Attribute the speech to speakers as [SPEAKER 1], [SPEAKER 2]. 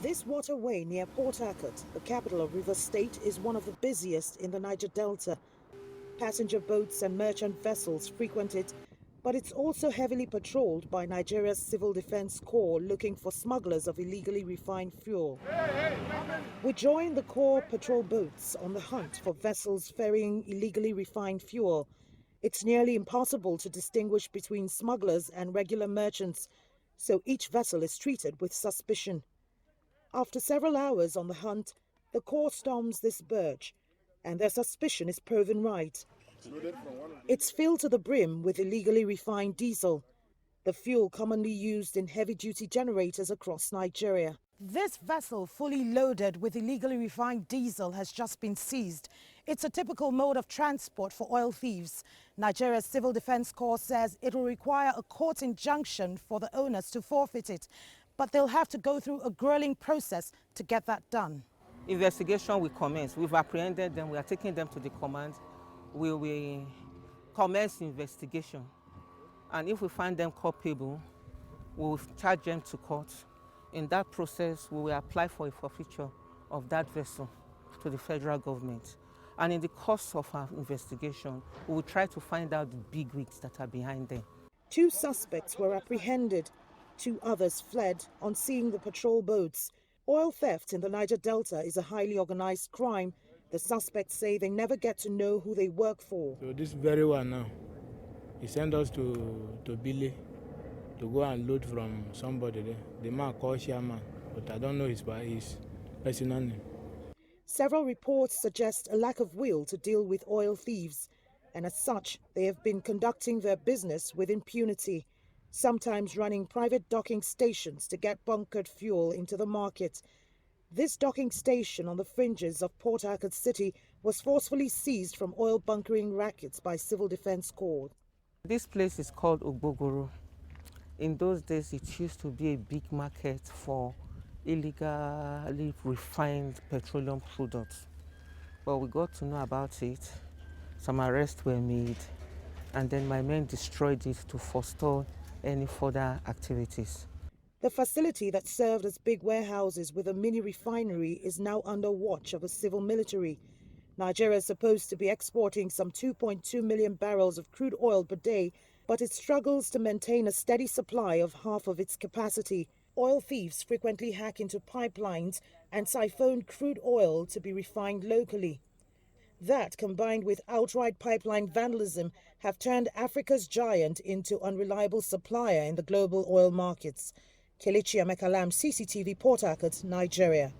[SPEAKER 1] This waterway near Port Harcourt, the capital of Rivers State, is one of the busiest in the Niger Delta. Passenger boats and merchant vessels frequent it, but it's also heavily patrolled by Nigeria's Civil Defense Corps looking for smugglers of illegally refined fuel. We join the Corps patrol boats on the hunt for vessels ferrying illegally refined fuel. It's nearly impossible to distinguish between smugglers and regular merchants, so each vessel is treated with suspicion. After several hours on the hunt, the Corps storms this barge, and their suspicion is proven right. It's filled to the brim with illegally refined diesel, the fuel commonly used in heavy-duty generators across Nigeria. This vessel, fully loaded with illegally refined diesel, has just been seized. It's a typical mode of transport for oil thieves. Nigeria's Civil Defense Corps says it will require a court injunction for the owners to forfeit it, but they'll have to go through a grueling process to get that done.
[SPEAKER 2] Investigation will commence. We've apprehended them. We are taking them to the command. We will commence investigation. And if we find them culpable, we will charge them to court. In that process, we will apply for a forfeiture of that vessel to the federal government. And in the course of our investigation, we will try to find out the bigwigs that are behind them.
[SPEAKER 1] 2 suspects were apprehended. 2 others fled on seeing the patrol boats. Oil theft in the Niger Delta is a highly organized crime. The suspects say they never get to know who they work for.
[SPEAKER 3] So this very one now, he sent us to Billy to go and load from somebody there. The man called Chairman, but I don't know his personal name.
[SPEAKER 1] Several reports suggest a lack of will to deal with oil thieves, and as such, they have been conducting their business with impunity, sometimes running private docking stations to get bunkered fuel into the market. This docking station on the fringes of Port Harcourt City was forcefully seized from oil bunkering rackets by Civil Defense Corps.
[SPEAKER 2] This place is called Ogbogoro. In those days, it used to be a big market for illegally refined petroleum products. But we got to know about it. Some arrests were made, and then my men destroyed it to forestall any further activities.
[SPEAKER 1] The facility that served as big warehouses with a mini refinery is now under watch of a civil military. Nigeria is supposed to be exporting some 2.2 million barrels of crude oil per day, but it struggles to maintain a steady supply of half of its capacity. Oil thieves frequently hack into pipelines and siphon crude oil to be refined locally. That, combined with outright pipeline vandalism, have turned Africa's giant into unreliable supplier in the global oil markets. Kelechi Emekalam, CCTV, Port Harcourt, Nigeria.